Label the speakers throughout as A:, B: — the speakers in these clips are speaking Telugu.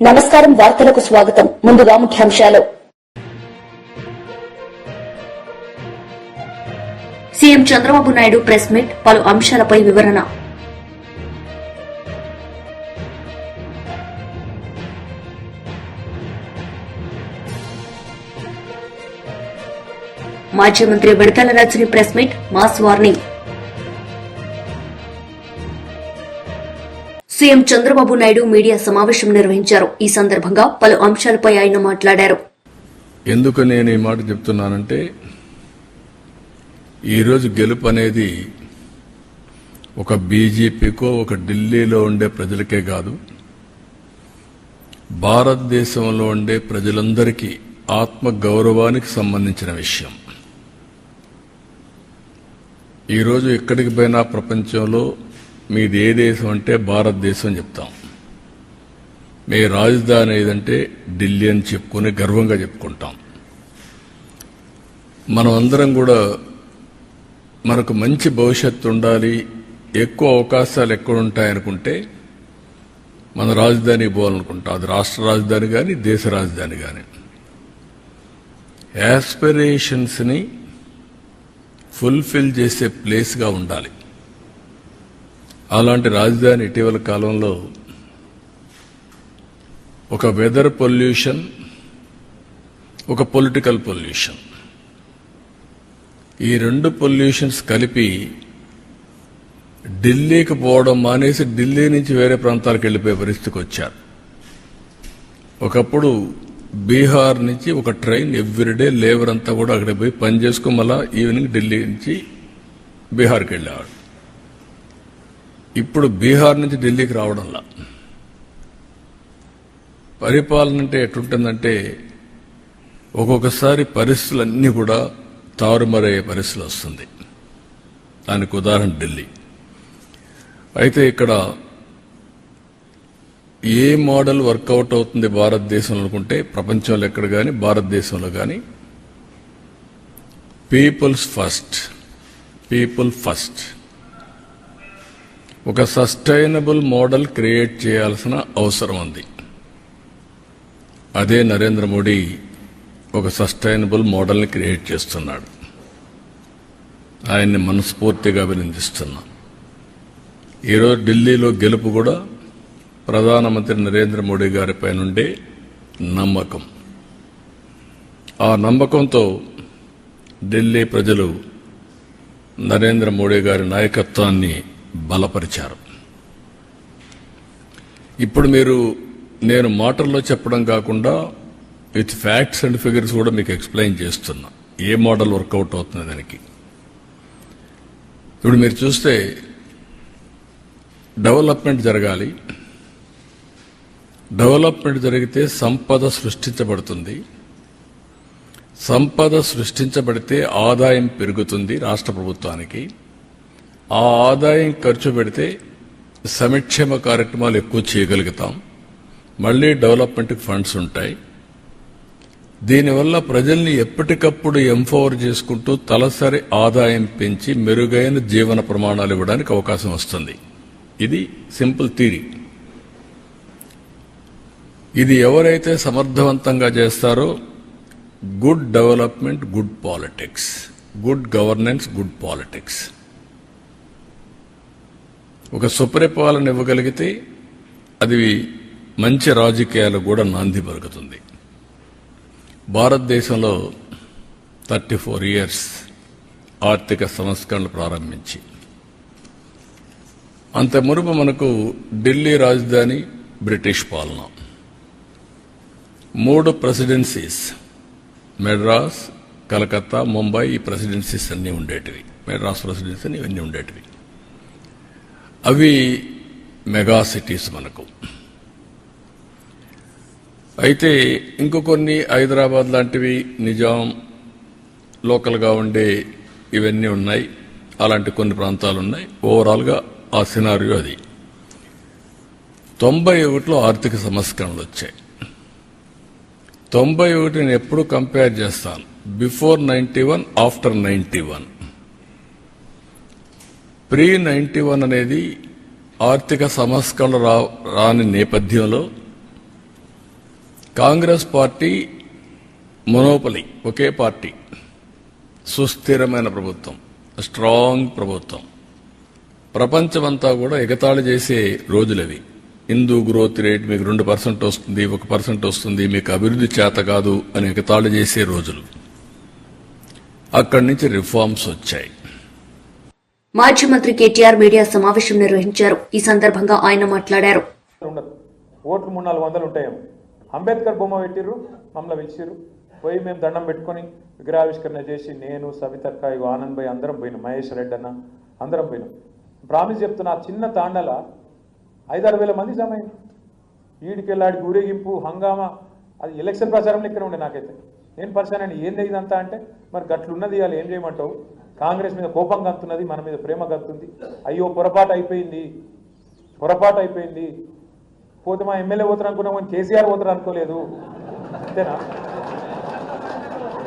A: నమస్కారం. వార్తలకు స్వాగతం. ముందుగా ముఖ్యాంశాలు. CM Chandrababu Naidu press meet, పలు అంశాలపై వివరణ. మాజీ మంత్రి Vidadala Rajini press meet, mass warning. CM Chandrababu Naidu media సమావేశం నిర్వహించారు. ఈ సందర్భంగా పలు అంశాలపై ఆయన మాట్లాడారు.
B: ఎందుకు నేను ఈ మాట చెప్తున్నానంటే, ఈరోజు గెలుపు అనేది ఒక బీజేపీకో ఒక ఢిల్లీలో ఉండే ప్రజలకే కాదు, భారతదేశంలో ఉండే ప్రజలందరికీ ఆత్మ గౌరవానికి సంబంధించిన విషయం. ఈరోజు ఎక్కడికి పోయినా ప్రపంచంలో మీది ఏ దేశం అంటే భారతదేశం చెప్తాం, మీ రాజధాని ఏదంటే ఢిల్లీ అని చెప్పుకుని గర్వంగా చెప్పుకుంటాం. మనం అందరం కూడా మనకు మంచి భవిష్యత్తు ఉండాలి, ఎక్కువ అవకాశాలు ఎక్కడ ఉంటాయనుకుంటే మన రాజధాని పోవాలనుకుంటాం. అది రాష్ట్ర రాజధాని కానీ దేశ రాజధాని కానీ. యాస్పిరేషన్స్ని ఫుల్ఫిల్ చేసే ప్లేస్గా ఉండాలి. అలాంటి రాజధాని ఇటీవల కాలంలో ఒక వెదర్ పొల్యూషన్, ఒక పొలిటికల్ పొల్యూషన్, ఈ రెండు పొల్యూషన్స్ కలిపి ఢిల్లీకి పోవడం మానేసి ఢిల్లీ నుంచి వేరే ప్రాంతాలకు వెళ్ళిపోయే పరిస్థితికి వచ్చారు. ఒకప్పుడు బీహార్ నుంచి ఒక ట్రైన్ ఎవ్రీడే లేబర్ అంతా కూడా అక్కడికి పోయి పని చేసుకుని మళ్ళా ఈవినింగ్ ఢిల్లీ నుంచి బీహార్కి వెళ్ళేవాడు. ఇప్పుడు బీహార్ నుంచి ఢిల్లీకి రావడంలా పరిపాలన అంటే ఎట్లుంటుందంటే, ఒక్కొక్కసారి పరిస్థితులన్నీ కూడా తారుమారయ్యే పరిస్థితులు వస్తుంది. దానికి ఉదాహరణ ఢిల్లీ. అయితే ఇక్కడ ఏ మోడల్ వర్కౌట్ అవుతుంది భారతదేశంలో అనుకుంటే, ప్రపంచంలో ఎక్కడ కానీ భారతదేశంలో కానీ పీపుల్స్ ఫస్ట్, పీపుల్ ఫస్ట్, ఒక సస్టైనబుల్ మోడల్ క్రియేట్ చేయాల్సిన అవసరం ఉంది. అదే నరేంద్ర మోడీ ఒక సస్టైనబుల్ మోడల్ని క్రియేట్ చేస్తున్నాడు. ఆయన్ని మనస్ఫూర్తిగా అభినందిస్తున్నా. ఈరోజు ఢిల్లీలో గెలుపు కూడా ప్రధానమంత్రి నరేంద్ర మోడీ గారిపై నుండే నమ్మకం. ఆ నమ్మకంతో ఢిల్లీ ప్రజలు నరేంద్ర మోడీ గారి నాయకత్వాన్ని బలపరిచారు. ఇప్పుడు నేను మాటల్లో చెప్పడం కాకుండా విత్ ఫ్యాక్ట్స్ అండ్ ఫిగర్స్ కూడా మీకు ఎక్స్ప్లెయిన్ చేస్తున్నా ఏ మోడల్ వర్కౌట్ అవుతుంది దానికి. ఇప్పుడు మీరు చూస్తే డెవలప్మెంట్ జరగాలి. డెవలప్మెంట్ జరిగితే సంపద సృష్టించబడుతుంది. సంపద సృష్టించబడితే ఆదాయం పెరుగుతుంది రాష్ట్ర ప్రభుత్వానికి. ఆ ఆదాయం ఖర్చు పెడితే సంక్షేమ కార్యక్రమాలు ఎక్కువ చేయగలుగుతాం. మళ్లీ డెవలప్మెంట్కి ఫండ్స్ ఉంటాయి. దీనివల్ల ప్రజల్ని ఎప్పటికప్పుడు ఎంపవర్ చేసుకుంటూ తలసరి ఆదాయం పెంచి మెరుగైన జీవన ప్రమాణాలు ఇవ్వడానికి అవకాశం వస్తుంది. ఇది సింపుల్ థియరీ. ఇది ఎవరైతే సమర్థవంతంగా చేస్తారో good development, good politics, good governance, good politics, ఒక సుపరిపాలన ఇవ్వగలిగితే అది మంచి రాజకీయాలకు కూడా నాంది పలుకుతుంది. భారతదేశంలో 34 years ఆర్థిక సంస్కరణలు ప్రారంభించి, అంత మునుపు మనకు ఢిల్లీ రాజధాని బ్రిటిష్ పాలన, 3 ప్రెసిడెన్సీస్, మెడ్రాస్, కలకత్తా, ముంబై, ఈ ప్రెసిడెన్సీస్ అన్నీ ఉండేటివి. మెడ్రాస్ ప్రెసిడెన్సీ అని ఇవన్నీ ఉండేటివి. అవి మెగా సిటీస్ మనకు. అయితే ఇంకో కొన్ని హైదరాబాద్ లాంటివి, నిజాం లోకల్గా ఉండే ఇవన్నీ ఉన్నాయి. అలాంటి కొన్ని ప్రాంతాలు ఉన్నాయి. ఓవరాల్గా ఆ సినారియో అది. 91లో ఆర్థిక సంస్కరణలు వచ్చాయి. 91 నేను ఎప్పుడు కంపేర్ చేస్తాను, బిఫోర్ 91, ఆఫ్టర్ 91. ప్రీ 91 అనేది ఆర్థిక సంస్కరణలు రాని నేపథ్యంలో కాంగ్రెస్ పార్టీ మొనోపలి, ఒకే పార్టీ, సుస్థిరమైన ప్రభుత్వం, స్ట్రాంగ్ ప్రభుత్వం. ప్రపంచమంతా కూడా ఎగతాళి చేసే రోజులవి. హిందూ గ్రోత్ రేట్ మీకు 2% వస్తుంది, 1% వస్తుంది, మీకు అభివృద్ధి చేత కాదు అని ఎగతాళి చేసే రోజులు. అక్కడి నుంచి రిఫార్మ్స్ వచ్చాయి.
A: మాజీ మంత్రి కేటీఆర్ మీడియా సమావేశం నిర్వహించారు. ఈ సందర్భంగా ఆయన మాట్లాడారు.
C: ఓట్లు 300-400 ఉంటాయేమో. అంబేద్కర్ బొమ్మ పెట్టిర్రు, మమ్మల్ని పిలిచిర్రు. పోయి మేము దండం పెట్టుకుని విగ్రహావిష్కరణ చేసి నేను, సవితక్క, ఇగో ఆనంద్ భాయ్ అందరం పోయినాం, మహేష్ రెడ్డి అన్న అందరం పోయినాం. ప్రామిస్ చెప్తున్నా, చిన్న తాండల 5-6 వేల మంది జమ అయింది. ఈడికెళ్ళాడికి ఊరేగింపు, హంగామా. అది ఎలక్షన్ ప్రచారంలో ఇక్కడ ఉండే. నాకైతే నేను పరిశాన్ అండి, ఏంది ఇదంతా అంటే, మరి గట్లున్నది ఇవాళ ఏం చేయమంటావు? కాంగ్రెస్ మీద కోపం గంతున్నది, మన మీద ప్రేమ గంతుంది. అయ్యో పొరపాటు అయిపోయింది, పొరపాటు అయిపోయింది. పోతే మా ఎమ్మెల్యే పోతారు అనుకున్నాం, కానీ కేసీఆర్ పోతారు అనుకోలేదు. అంతేనా?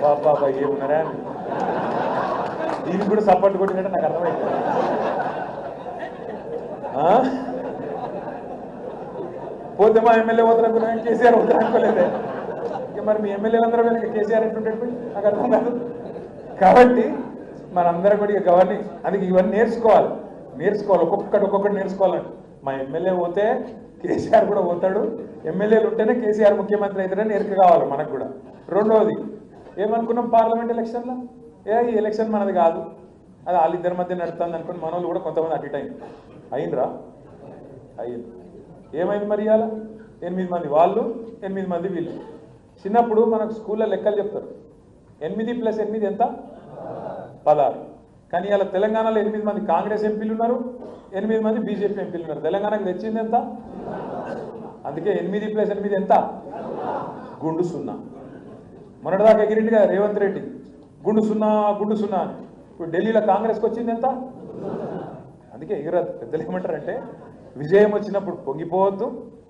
C: బాబా ఏమున్నారా? దీనికి కూడా సపోర్ట్ కొట్టినట్టు నాకు అర్థమైంది. పోతే మా ఎమ్మెల్యే పోతారు అనుకున్నాం, కేసీఆర్ పోతారు అనుకోలేదే. మరి మీ ఎమ్మెల్యేలందరూ వెనక కేసీఆర్ ఎట్లుంటే నాకు అర్థం కాదు. కాబట్టి మనందరం కూడా ఇక గవర్నింగ్, అందుకే ఇవన్నీ నేర్చుకోవాలి, ఒక్కొక్కటి నేర్చుకోవాలండి. మా ఎమ్మెల్యే పోతే కేసీఆర్ కూడా పోతాడు, ఎమ్మెల్యేలు ఉంటేనే కేసీఆర్ ముఖ్యమంత్రి అవుతాడని ఎరుక కావాలి మనకు కూడా. రెండవది, ఏమనుకున్నాం పార్లమెంట్ ఎలక్షన్లో, ఈ ఎలక్షన్ మనది కాదు, అది వాళ్ళిద్దరి మధ్య నడుస్తుంది అనుకుని మనోళ్ళు కూడా కొంతమంది అటు ఇటు అయిండ్రా అయింది. ఏమైంది మరి ఇవాళ? 8 మంది వాళ్ళు, 8 మంది వీళ్ళు. చిన్నప్పుడు మనకు స్కూల్లో లెక్కలు చెప్తారు, 8 + 8 ఎంత? 16. కానీ ఇలా తెలంగాణలో 8 మంది కాంగ్రెస్ ఎంపీలు ఉన్నారు, 8 మంది బీజేపీ ఎంపీలు ఉన్నారు. తెలంగాణకు తెచ్చింది ఎంత? అందుకే 8 + 8 ఎంత? గుండు 0. మొన్నటిదాకా ఎగిరింది కదా రేవంత్ రెడ్డి, గుండు 0 అని. ఇప్పుడు ఢిల్లీలో కాంగ్రెస్కి వచ్చింది ఎంత? అందుకే ఎగిరద్దు. పెద్దలు ఏమంటారంటే, విజయం వచ్చినప్పుడు పొంగిపోవద్దు,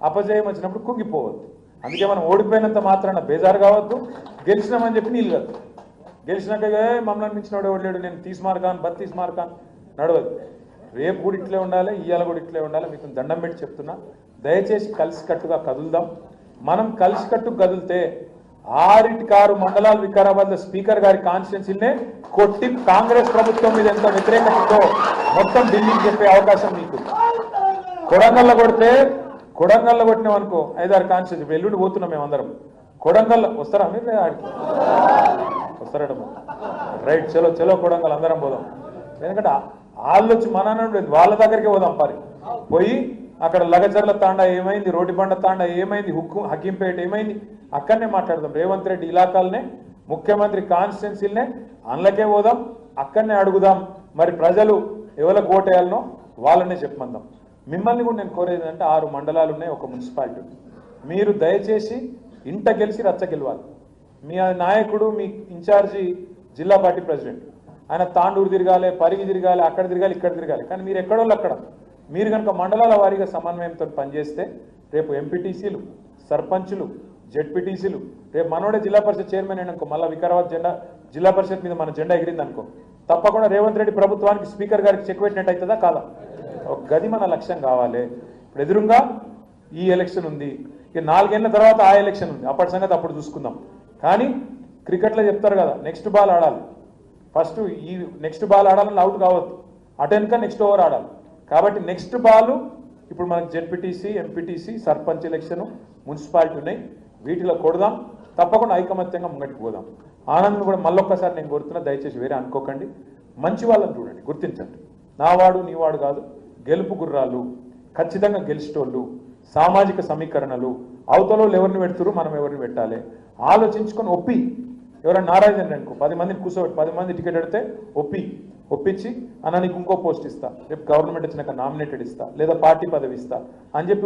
C: అపజయం వచ్చినప్పుడు కుంగిపోవద్దు. అందుకే మనం ఓడిపోయినంత మాత్రాన బేజారు కావద్దు, గెలిచినామని చెప్పి నీళ్ళు కాదు. గెలిచినాక మమ్మల్ని మించినోడు ఓడలేడు, నేను 30 మార్కాను 32 మార్కాను నడవదు. రేపు కూడా ఇట్లే ఉండాలి, ఇవాళ కూడా ఇట్లే ఉండాలి. మీకు దండం పెట్టి చెప్తున్నా, దయచేసి కలిసికట్టుగా కదులుదాం. మనం కలిసికట్టుగా కదిలితే 6 మండలాలు వికారాబాద్ స్పీకర్ గారి కాన్స్టిట్యున్సీనే కొట్టి కాంగ్రెస్ ప్రభుత్వం మీద ఎంత వ్యతిరేకతతో మొత్తం ఢిల్లీకి చెప్పే అవకాశం మీకు. కొడంగల్లో కొట్టినాం అనుకో, 5-6 కాన్స్టిట్యున్సీ. ఎల్లుండి పోతున్నాం మేమందరం కొడంగల్లో. వస్తారా మీరు? ఆడికి వస్తారట. రైట్, చలో కొడంగల్ అందరం పోదాం. ఎందుకంటే వాళ్ళు వచ్చి మన వాళ్ళ దగ్గరికి పోదాం. పోయి అక్కడ లగచర్ల తాండా ఏమైంది, రోడ్డిబండ తాండా ఏమైంది, హకీంపేట ఏమైంది, అక్కడనే మాట్లాడదాం. రేవంత్ రెడ్డి ఇలాకాలనే, ముఖ్యమంత్రి కాన్స్టిట్యున్సీలనే అందులోకే పోదాం, అక్కడనే అడుగుదాం. మరి ప్రజలు ఎవరికి ఓటేయాలనో వాళ్ళనే చెప్పమందాం. మిమ్మల్ని కూడా నేను కోరేది అంటే, 6 మండలాలు ఉన్నాయి, ఒక మున్సిపాలిటీ. మీరు దయచేసి ఇంట గెలిచి రచ్చ గెలవాలి. మీ నాయకుడు, మీ ఇన్ఛార్జి జిల్లా పార్టీ ప్రెసిడెంట్, ఆయన తాండూరు తిరగాలి, పరిగి తిరగాలి, అక్కడ తిరగాలి, ఇక్కడ తిరగాలి. కానీ మీరు ఎక్కడోళ్ళు అక్కడ. మీరు కనుక మండలాల వారీగా సమన్వయంతో పనిచేస్తే రేపు ఎంపీటీసీలు, సర్పంచులు, జెడ్పీటీసీలు, రేపు మనోడే జిల్లా పరిషత్ చైర్మన్ అయిన అనుకో, మళ్ళీ వికారాబాద్ జిల్లా పరిషత్ మీద మన జెండా ఎగిరింది అనుకో, తప్పకుండా రేవంత్ రెడ్డి ప్రభుత్వానికి స్పీకర్ గారికి చెక్ పెట్టినట్టు అవుతుందా కాదా? ఒక గది మన లక్ష్యం కావాలి. ఇప్పుడు ఎదురుగా ఈ ఎలక్షన్ ఉంది, ఇక 4 ఏళ్ల తర్వాత ఆ ఎలక్షన్ ఉంది, అప్పటి సంగతి అప్పుడు చూసుకుందాం. కానీ క్రికెట్లో చెప్తారు కదా, నెక్స్ట్ బాల్ ఆడాలి. ఫస్ట్ ఈ నెక్స్ట్ బాల్ ఆడాలని అవుట్ కావద్దు, అటెన్క నెక్స్ట్ ఓవర్ ఆడాలి. కాబట్టి నెక్స్ట్ బాల్ ఇప్పుడు మనకు ZPTC, MPTC, sarpanch election, municipality ఉన్నాయి. వీటిలో కొడదాం, తప్పకుండా ఐకమత్యంగా ముంగటికి పోదాం. ఆనంద్ కూడా మళ్ళొక్కసారి నేను కోరుతున్నా, దయచేసి వేరే అనుకోకండి. మంచి వాళ్ళని చూడండి, గుర్తించండి. నావాడు నీవాడు కాదు, గెలుపు గుర్రాలు, ఖచ్చితంగా గెలిచేటోళ్ళు, సామాజిక సమీకరణలు, అవతలలో ఎవరిని పెడుతురు, మనం ఎవరిని పెట్టాలి ఆలోచించుకొని ఒప్పి. ఎవరైనా నారాయణ అనుకో, 10 మందిని కూర్చోబెట్టి 10 మంది టికెట్ పెడితే ఒప్పించి అన్న నీకు ఇంకో పోస్ట్ ఇస్తా, రేపు గవర్నమెంట్ వచ్చినాక నామినేటెడ్ ఇస్తా, లేదా పార్టీ పదవి ఇస్తా అని చెప్పి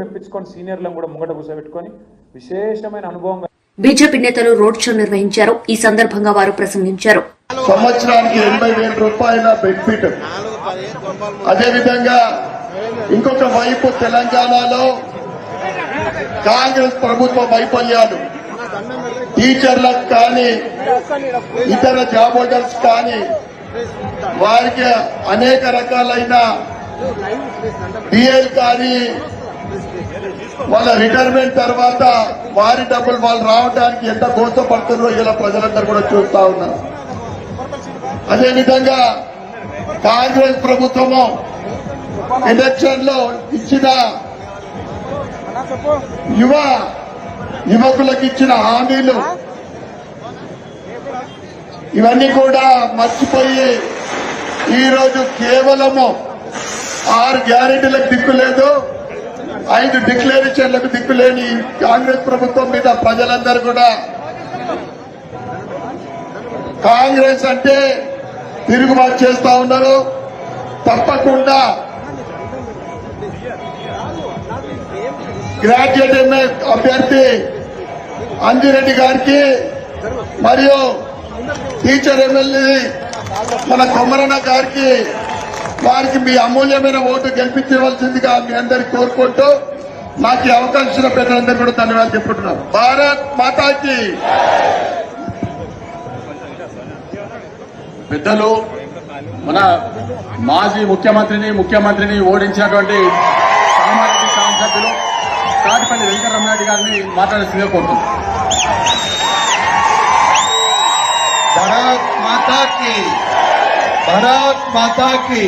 C: మెప్పించుకొని సీనియర్లను కూడా ముంగట కూర్చోబెట్టుకొని విశేషమైన అనుభవంగా.
A: బీజేపీ నేతలు రోడ్ షో నిర్వహించారు. ఈ సందర్భంగా వారు ప్రసంగించారు.
D: సంవత్సరానికి 80,000 రూపాయల బెనిఫిట్. అదేవిధంగా ఇంకొక వైపు తెలంగాణలో కాంగ్రెస్ ప్రభుత్వ వైఫల్యాలు, టీచర్లకు కానీ ఇతర జాబ్ హోల్డర్స్ కానీ వారికి అనేక రకాలైన డిఎల్ కానీ వాళ్ళ రిటైర్మెంట్ తర్వాత వారి డబ్బులు వాళ్ళు రావడానికి ఎంత గోసపడుతుందో ఇలా ప్రజలందరూ కూడా చూస్తా ఉన్నారు. అదేవిధంగా కాంగ్రెస్ ప్రభుత్వము ఎలక్షన్ లో ఇచ్చిన యువకులకు ఇచ్చిన హామీలు ఇవన్నీ కూడా మర్చిపోయి ఈరోజు కేవలము 6 గ్యారెంటీలకు దిక్కు లేదు, 5 డిక్లరేషన్లకు దిక్కులేని కాంగ్రెస్ ప్రభుత్వం మీద ప్రజలందరూ కూడా కాంగ్రెస్ అంటే తిరుగుబాటు చేస్తా ఉన్నారు. తప్పకుండా గ్రాడ్యుయేట్ ఎంఏ అభ్యర్థి అంజిరెడ్డి గారికి మరియు టీచర్ ఎమ్మెల్యే మన కొమరన్న గారికి వారికి మీ అమూల్యమైన ఓటు గెలిపించవలసిందిగా మీ అందరికి కోరుకుంటూ నాకు ఈ అవకాశం ఇచ్చిన పెద్దలందరూ కూడా ధన్యవాదాలు చెప్పుకుంటున్నాను. భారత్ మాతాకి.
E: పెద్దలు మన మాజీ ముఖ్యమంత్రిని ఓడించినటువంటి కామారెడ్డి శాసనసభ్యులు తాటిపల్లి వెంకటరమణారెడ్డి గారిని మాట్లాడాల్సిందిగా కోరుతున్నాం.
D: భారత్ మాతాకి, భారత్ మాతాకి.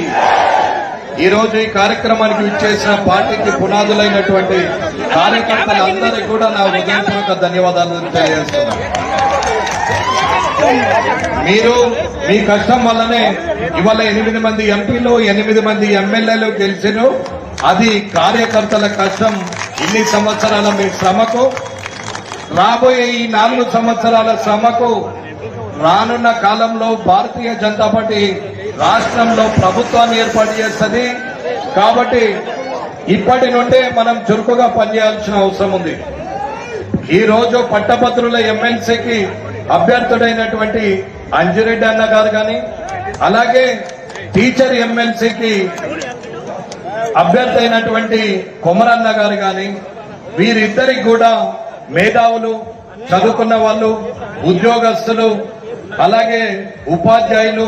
E: ఈరోజు ఈ కార్యక్రమానికి విచ్చేసిన పార్టీకి పునాదులైనటువంటి కార్యకర్తలందరికీ కూడా నా హృదయపూర్వక ధన్యవాదాలు తెలియజేస్తున్నాను. మీరు మీ కష్టం వల్లనే ఇవాళ 8 మంది ఎంపీలు 8 మంది ఎమ్మెల్యేలు గెలిచారు. అది కార్యకర్తల కష్టం. ఇన్ని సంవత్సరాల మీ శ్రమకు, రాబోయే ఈ 4 సంవత్సరాల శ్రమకు, రానున్న కాలంలో భారతీయ జనతా పార్టీ రాష్ట్రంలో ప్రభుత్వాన్ని ఏర్పాటు చేస్తుంది. కాబట్టి ఇప్పటి నుండే మనం చురుకుగా పనిచేయాల్సిన అవసరం ఉంది. ఈ రోజు పట్టభద్రుల ఎమ్మెల్సీకి అభ్యర్థుడైనటువంటి అంజిరెడ్డి అన్న గారు కానీ, అలాగే టీచర్ ఎమ్మెల్సీకి అభ్యర్థి అయినటువంటి కొమరన్న గారు కానీ, వీరిద్దరికి కూడా మేధావులు, చదువుకున్న వాళ్ళు, ఉద్యోగస్తులు, అలాగే ఉపాధ్యాయులు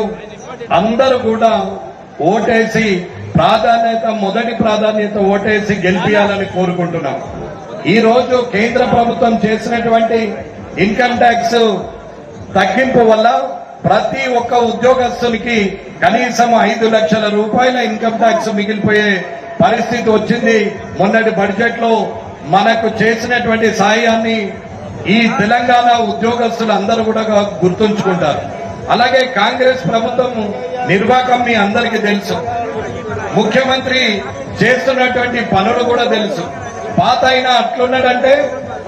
E: అందరూ కూడా ఓటేసి మొదటి ప్రాధాన్యత ఓటేసి గెలిపించాలని కోరుకుంటున్నాం. ఈ రోజు కేంద్ర ప్రభుత్వం చేసినటువంటి ఇన్కమ్ ట్యాక్స్ తగ్గింపు వల్ల ప్రతి ఒక్క ఉద్యోగస్తునికి కనీసం 5 లక్షల రూపాయల ఇన్కమ్ ట్యాక్స్ మిగిలిపోయే పరిస్థితి వచ్చింది. మొన్నటి బడ్జెట్ లో మనకు చేసినటువంటి సాయాన్ని ఈ తెలంగాణ ఉద్యోగస్తులు అందరూ కూడా గుర్తుంచుకుంటారు. అలాగే కాంగ్రెస్ ప్రభుత్వం నిర్వాహకం మీ అందరికీ తెలుసు. ముఖ్యమంత్రి చేస్తున్నటువంటి పనులు కూడా తెలుసు. పాత అయినా అట్లున్నాడంటే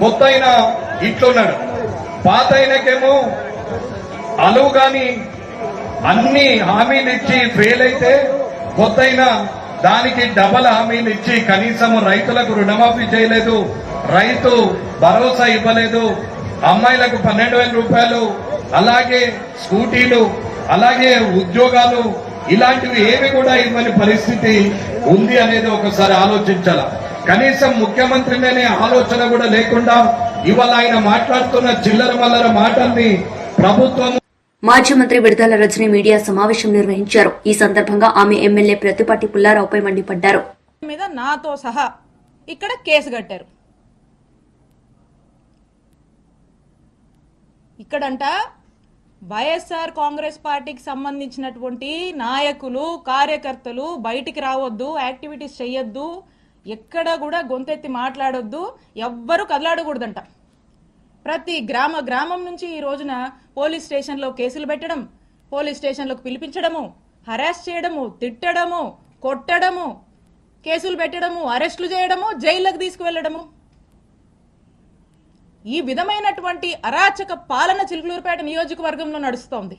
E: కొత్త అయినా ఇట్లున్నాడు. పాత అయినకేమో అలువు గాని అన్ని హామీలు ఇచ్చి ఫెయిల్ అయితే, కొత్త అయినా దానికి డబల్ హామీలు ఇచ్చి కనీసం రైతులకు రుణమాఫీ చేయలేదు, రైతు భరోసా ఇవ్వలేదు, అమ్మాయిలకు 12,000 రూపాయలు, అలాగే స్కూటీలు, అలాగే ఉద్యోగాలు, ఇలాంటివి ఏవి కూడా ఇవ్వని పరిస్థితి ఉంది అనేది ఒకసారి ఆలోచించాల. కనీసం ముఖ్యమంత్రినే ఆలోచన కూడా లేకుండా ఇవాళ ఆయన మాట్లాడుతున్న చిల్లర మల్లర మాటల్ని ప్రభుత్వం.
A: మాజీ మంత్రి విడుదల రజని మీడియా సమావేశం నిర్వహించారు. ఈ సందర్భంగా ఆమె ఎమ్మెల్యే ప్రత్తిపాటి పుల్లారావుపై మండిపడ్డారు.
F: మీద నాతో సహా ఇక్కడ కేసు కట్టారు. ఇక్కడంట వైఎస్ఆర్ కాంగ్రెస్ పార్టీకి సంబంధించినటువంటి నాయకులు, కార్యకర్తలు బయటికి రావద్దు, యాక్టివిటీస్ చెయ్యొద్దు, ఎక్కడ కూడా గొంతెత్తి మాట్లాడొద్దు, ఎవ్వరూ కదలాడకూడదంట. ప్రతి గ్రామం నుంచి ఈ రోజున పోలీస్ స్టేషన్లో కేసులు పెట్టడం, పోలీస్ స్టేషన్లకు పిలిపించడము, హరాస్ చేయడము, తిట్టడము, కొట్టడము, కేసులు పెట్టడము, అరెస్టులు చేయడము, జైళ్లకు తీసుకువెళ్లడము, ఈ విధమైనటువంటి అరాచక పాలన చిలుకలూరుపేట నియోజకవర్గంలో నడుస్తోంది.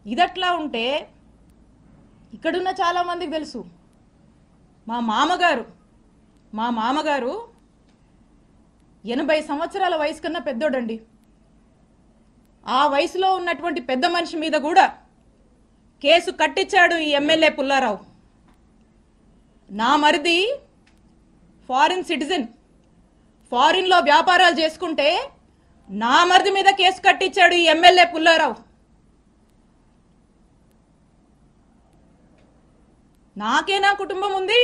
F: ఇదట్లా ఉంటే ఇక్కడున్న చాలా మందికి తెలుసు. మా మామగారు 80 సంవత్సరాల వయసు కన్నా పెద్దోడండి. ఆ వయసులో ఉన్నటువంటి పెద్ద మనిషి మీద కూడా కేసు కట్టించాడు ఈ ఎమ్మెల్యే పుల్లారావు. నా మరిది ఫారిన్ సిటిజన్, ఫారిన్ లో వ్యాపారాలు చేసుకుంటే నా మరిది మీద కేసు కట్టించాడు ఈ ఎమ్మెల్యే పుల్లారావు. నాకే నా కుటుంబం ఉంది,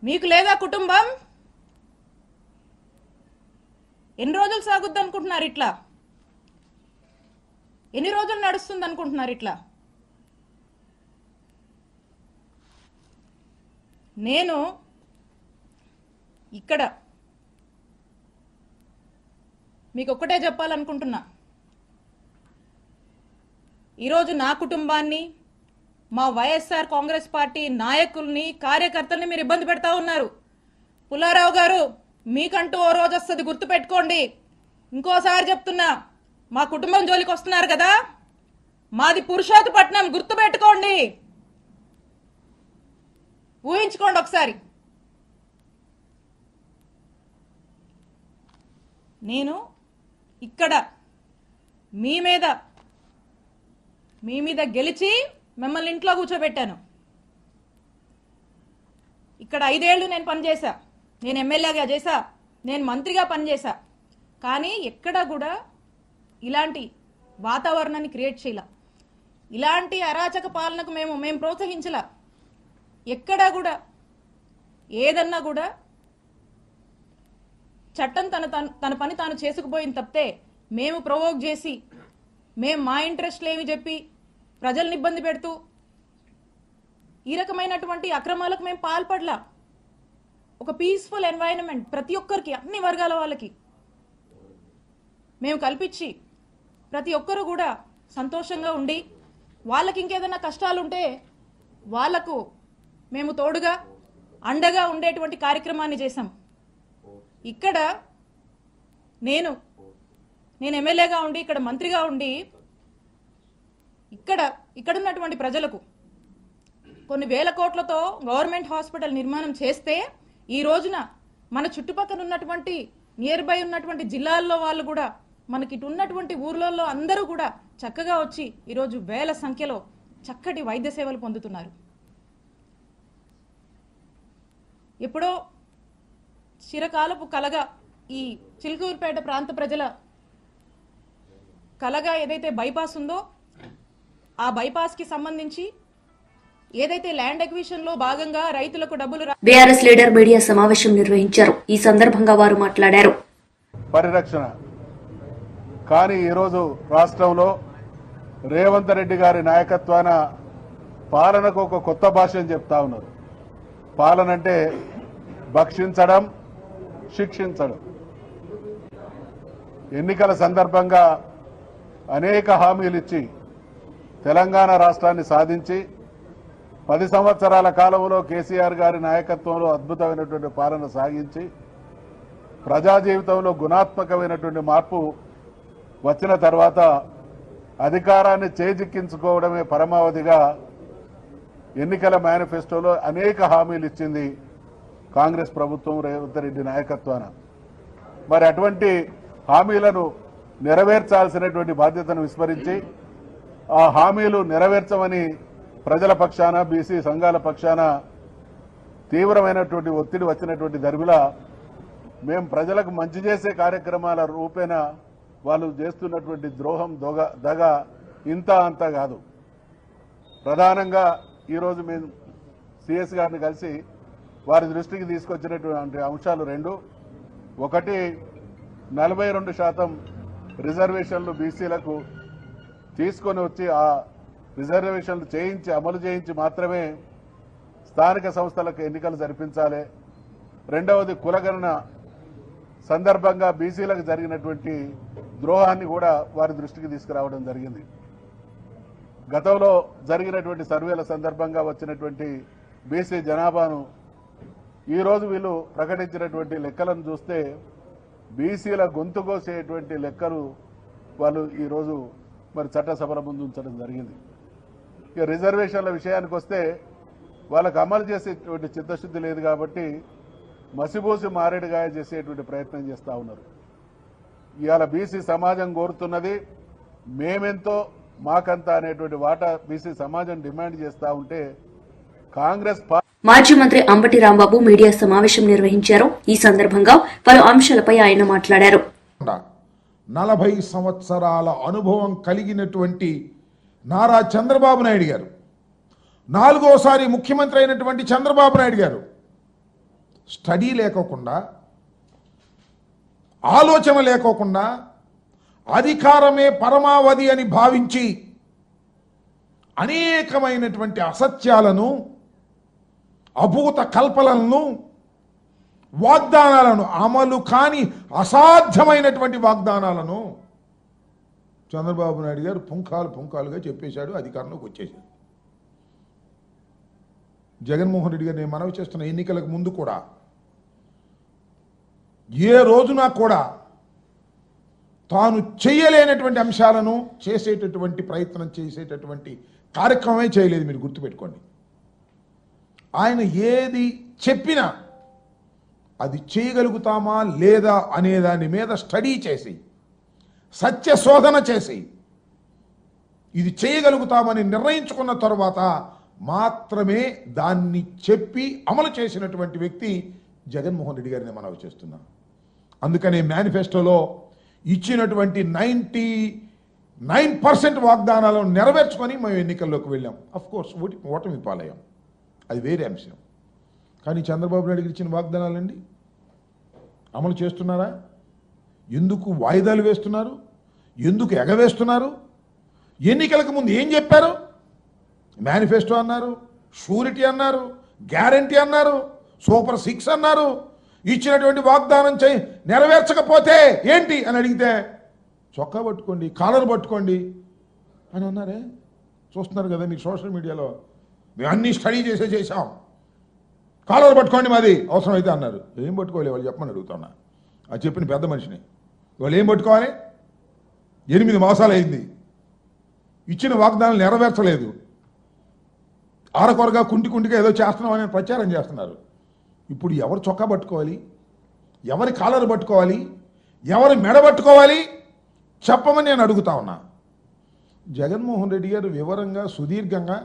F: మీకు లేదా కుటుంబం? ఎన్ని రోజులు సాగుద్ది అనుకుంటున్నారు ఇట్లా? ఎన్ని రోజులు నడుస్తుంది అనుకుంటున్నారు ఇట్లా? నేను ఇక్కడ మీకు ఒక్కటే చెప్పాలనుకుంటున్నా. ఈరోజు నా కుటుంబాన్ని, మా వైఎస్ఆర్ కాంగ్రెస్ పార్టీ నాయకుల్ని, కార్యకర్తల్ని మీరు ఇబ్బంది పెడతా ఉన్నారు. పుల్లారావు గారు, మీకంటూ ఓ రోజు వస్తుంది, గుర్తుపెట్టుకోండి. ఇంకోసారి చెప్తున్నా, మా కుటుంబం జోలికి వస్తున్నారు కదా, మాది పురుషోత్తపట్నం, గుర్తుపెట్టుకోండి, ఊహించుకోండి ఒకసారి. నేను ఇక్కడ మీ మీద గెలిచి మిమ్మల్ని ఇంట్లో కూర్చోబెట్టాను. ఇక్కడ 5 ఏళ్లు నేను పనిచేశా, నేను ఎమ్మెల్యేగా చేశా, నేను మంత్రిగా పనిచేశా. కానీ ఎక్కడా కూడా ఇలాంటి వాతావరణాన్ని క్రియేట్ చేయాల, ఇలాంటి అరాచక పాలనకు మేము ప్రోత్సహించలా. ఎక్కడా కూడా ఏదన్నా కూడా చట్టం తన పని తాను చేసుకుపోయింది తప్పితే మేము ప్రొవోక్ చేసి, మేము మా ఇంట్రెస్ట్లు ఏమి చెప్పి ప్రజల్ని ఇబ్బంది పెడుతూ ఈ రకమైనటువంటి అక్రమాలకు మేము పాల్పడలా. ఒక పీస్ఫుల్ ఎన్వైరన్మెంట్ ప్రతి ఒక్కరికి, అన్ని వర్గాల వాళ్ళకి మేము కల్పించి ప్రతి ఒక్కరు కూడా సంతోషంగా ఉండి, వాళ్ళకి ఇంకేదైనా కష్టాలుంటే వాళ్లకు మేము తోడుగా అండగా ఉండేటువంటి కార్యక్రమాన్ని చేశాం. ఇక్కడ నేను ఎమ్మెల్యేగా ఉండి, ఇక్కడ మంత్రిగా ఉండి, ఇక్కడ ఉన్నటువంటి ప్రజలకు కొన్ని వేల కోట్లతో గవర్నమెంట్ హాస్పిటల్ నిర్మాణం చేస్తే, ఈ రోజున మన చుట్టుపక్కల ఉన్నటువంటి నియర్ బై ఉన్నటువంటి జిల్లాల్లో వాళ్ళు కూడా, మనకి ఇటు ఉన్నటువంటి ఊర్లలో అందరూ కూడా చక్కగా వచ్చి ఈరోజు వేల సంఖ్యలో చక్కటి వైద్య సేవలు పొందుతున్నారు. ఎప్పుడో చిరకాలపు కలగా ఈ చిలుకూరుపేట ప్రాంత ప్రజల కలగా ఏదైతే బైపాస్ ఉందో, ఆ బైపాస్ కి సంబంధించి ఏదైతే ల్యాండ్ అక్విజిషన్ లో భాగంగా రైతులకు డబ్బులు
A: బీఆర్ఎస్ లీడర్ మీడియా సమావేశం నిర్వహించారు. ఈ సందర్భంగా వారు మాట్లాడారు.
G: పరిరక్షణ కానీ ఈరోజు రాష్ట్రంలో రేవంత్ రెడ్డి గారి నాయకత్వాన పాలనకు ఒక కొత్త భాషను చెప్తా ఉన్నారు. పాలన అంటే భక్షించడం, శిక్షించడం. ఎన్నికల సందర్భంగా అనేక హామీలు ఇచ్చి తెలంగాణ రాష్ట్రాన్ని సాధించి 10 సంవత్సరాల కాలంలో కేసీఆర్ గారి నాయకత్వంలో అద్భుతమైనటువంటి పాలన సాగించి ప్రజా జీవితంలో గుణాత్మకమైనటువంటి మార్పు వచ్చిన తర్వాత అధికారాన్ని చేజిక్కించుకోవడమే పరమావధిగా ఎన్నికల మేనిఫెస్టోలో అనేక హామీలు ఇచ్చింది కాంగ్రెస్ ప్రభుత్వం రేవంత్ రెడ్డి నాయకత్వాన. మరి అటువంటి హామీలను నెరవేర్చాల్సినటువంటి బాధ్యతను విస్మరించి ఆ హామీలు నెరవేర్చమని ప్రజల పక్షాన, బీసీ సంఘాల పక్షాన తీవ్రమైనటువంటి ఒత్తిడి వచ్చినటువంటి దరిమిలా మేము ప్రజలకు మంచి చేసే కార్యక్రమాల రూపేణ వాళ్ళు చేస్తున్నటువంటి ద్రోహం, దగ ఇంత అంత కాదు. ప్రధానంగా ఈరోజు మేము సిఎస్ గారిని కలిసి వారి దృష్టికి తీసుకొచ్చినటువంటి అంశాలు 2. ఒకటి, 42% రిజర్వేషన్లు బీసీలకు తీసుకొని వచ్చి ఆ రిజర్వేషన్లు చేయించి అమలు చేయించి మాత్రమే స్థానిక సంస్థలకు ఎన్నికలు జరిపించాలి. రెండవది, కులగణన సందర్భంగా బీసీలకు జరిగినటువంటి ద్రోహాన్ని కూడా వారి దృష్టికి తీసుకురావడం జరిగింది. గతంలో జరిగినటువంటి సర్వేల సందర్భంగా వచ్చినటువంటి బీసీ జనాభాను ఈరోజు వీళ్ళు ప్రకటించినటువంటి లెక్కలను చూస్తే బీసీల గొంతు కోసేటువంటి లెక్కలు వాళ్ళు ఈరోజు మరి చట్టసభల ముందు ఉంచడం జరిగింది. ఇక రిజర్వేషన్ల విషయానికి వస్తే వాళ్ళకు అమలు చేసేటువంటి చిత్తశుద్ధి లేదు కాబట్టి మసిబూసి మారేడుగాయ చేసేటువంటి ప్రయత్నం చేస్తూ ఉన్నారు. ఇవాళ బీసీ సమాజం కోరుతున్నది మేమెంతో మాకంతా అనేటువంటి వాటా బీసీ సమాజం డిమాండ్ చేస్తూ ఉంటే కాంగ్రెస్
A: మాజీ మంత్రి అంబటి రాంబాబు మీడియా సమావేశం నిర్వహించారు. ఈ సందర్భంగా పలు అంశాలపై ఆయన మాట్లాడారు.
H: 40 సంవత్సరాల అనుభవం కలిగినటువంటి నారా చంద్రబాబు నాయుడు గారు, 4వ సారి ముఖ్యమంత్రి అయినటువంటి చంద్రబాబు నాయుడు గారు స్టడీ లేకోకుండా, ఆలోచన లేకోకుండా, అధికారమే పరమావధి అని భావించి అనేకమైనటువంటి అసత్యాలను, అభూత కల్పనలను, వాగ్దానాలను, అమలు కాని అసాధ్యమైనటువంటి వాగ్దానాలను చంద్రబాబు నాయుడు గారు పుంఖాలుగా చెప్పేశాడు, అధికారంలోకి వచ్చేశాడు. జగన్మోహన్ రెడ్డి గారు నేను మనవి చేస్తున్న ఎన్నికలకు ముందు కూడా ఏ రోజున కూడా తాను చేయలేనటువంటి అంశాలను చేసేటటువంటి ప్రయత్నం చేసేటటువంటి కార్యక్రమమే చేయలేదు. మీరు గుర్తుపెట్టుకోండి. ఆయన ఏది చెప్పినా అది చేయగలుగుతామా లేదా అనే దాని మీద స్టడీ చేసి, సత్య శోధన చేసి, ఇది చేయగలుగుతామని నిర్ణయించుకున్న తర్వాత మాత్రమే దాన్ని చెప్పి అమలు చేసినటువంటి వ్యక్తి జగన్మోహన్ రెడ్డి గారిని మనవి చేస్తున్నాను. అందుకనే మేనిఫెస్టోలో ఇచ్చినటువంటి 99% వాగ్దానాలను నెరవేర్చుకొని మేము ఎన్నికల్లోకి వెళ్ళాం. అఫ్కోర్స్ ఓటమి పాలయ్యాం, అది వేరే అంశం. కానీ చంద్రబాబు నాయుడు గారు ఇచ్చిన వాగ్దానాలండి అమలు చేస్తున్నారా? ఎందుకు వాయిదాలు వేస్తున్నారు? ఎందుకు ఎగవేస్తున్నారు? ఎన్నికలకు ముందు ఏం చెప్పారు? మేనిఫెస్టో అన్నారు, షూరిటీ అన్నారు, గ్యారంటీ అన్నారు, సూపర్ 6 అన్నారు. ఇచ్చినటువంటి వాగ్దానం నెరవేర్చకపోతే ఏంటి అని అడిగితే చొక్కా పట్టుకోండి, కాలర్ పట్టుకోండి అని అన్నారే. చూస్తున్నారు కదా మీకు సోషల్ మీడియాలో. మేము అన్ని స్టడీ చేసాం, కాలర్ పట్టుకోండి మాది అవసరమైతే అన్నారు. ఏం పట్టుకోవాలి వాళ్ళు చెప్పమని అడుగుతున్నా. అది చెప్పిన పెద్ద మనిషిని. వాళ్ళు ఏం పట్టుకోవాలి? 8 మాసాలు అయింది, ఇచ్చిన వాగ్దానాలు నెరవేర్చలేదు, ఆరకొరగా కుంటిగా ఏదో చేస్తున్నామని ప్రచారం చేస్తున్నారు. ఇప్పుడు ఎవరు చొక్కా పట్టుకోవాలి, ఎవరి కాలర్ పట్టుకోవాలి, ఎవరి మెడ పట్టుకోవాలి చెప్పమని నేను అడుగుతా ఉన్నా. జగన్మోహన్ రెడ్డి గారు వివరంగా సుదీర్ఘంగా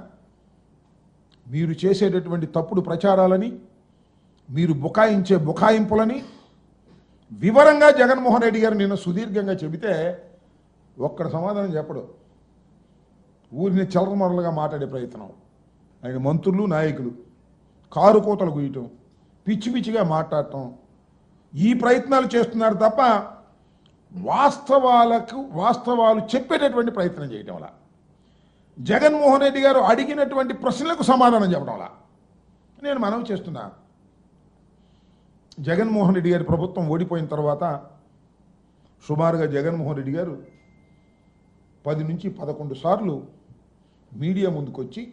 H: మీరు చేసేటటువంటి తప్పుడు ప్రచారాలని, మీరు బుకాయించే బుకాయింపులని వివరంగా జగన్మోహన్ రెడ్డి గారు నిన్న సుదీర్ఘంగా చెబితే ఒక్కడ సమాధానం చెప్పడు. ఊరిని చలరమరలుగా మాట్లాడే ప్రయత్నం, ఆయన మంత్రులు నాయకులు కారు కోతలు గుయ్యటం, పిచ్చిగా మాట్లాడటం, ఈ ప్రయత్నాలు చేస్తున్నారు తప్ప వాస్తవాలు చెప్పేటటువంటి ప్రయత్నం చేయటం వల్ల, జగన్మోహన్ రెడ్డి గారు అడిగినటువంటి ప్రశ్నలకు సమాధానం చెప్పడం వల్ల నేను మనవి చేస్తున్నా. జగన్మోహన్ రెడ్డి గారి ప్రభుత్వం ఓడిపోయిన తర్వాత సుమారుగా జగన్మోహన్ రెడ్డి గారు 10 నుంచి 11 సార్లు మీడియా ముందుకొచ్చి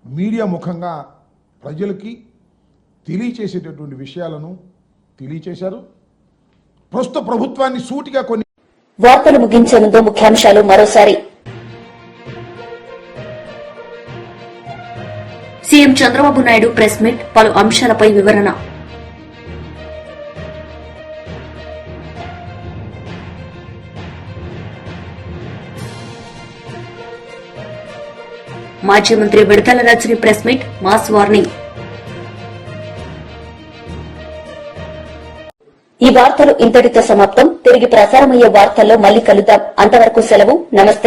H: మీడియా ముఖంగా ప్రజలకి తెలియచేసేటటువంటి విషయాలను తెలియచేశారు. ప్రస్తుత ప్రభుత్వాన్ని సూటిగా కొన్ని
A: వార్తలు ముగించే ముందు ముఖ్యాంశాలు మరోసారి. CM Chandrababu Naidu press meet, పలు అంశాలపై వివరణ. మాజీ మంత్రి Vidadala Rajini press meet, mass warning. ఈ వార్తలు ఇంతటితో సమాప్తం. తిరిగి ప్రసారమయ్యే వార్తల్లో మళ్లీ కలుద్దాం. అంతవరకు సెలవు. నమస్తే.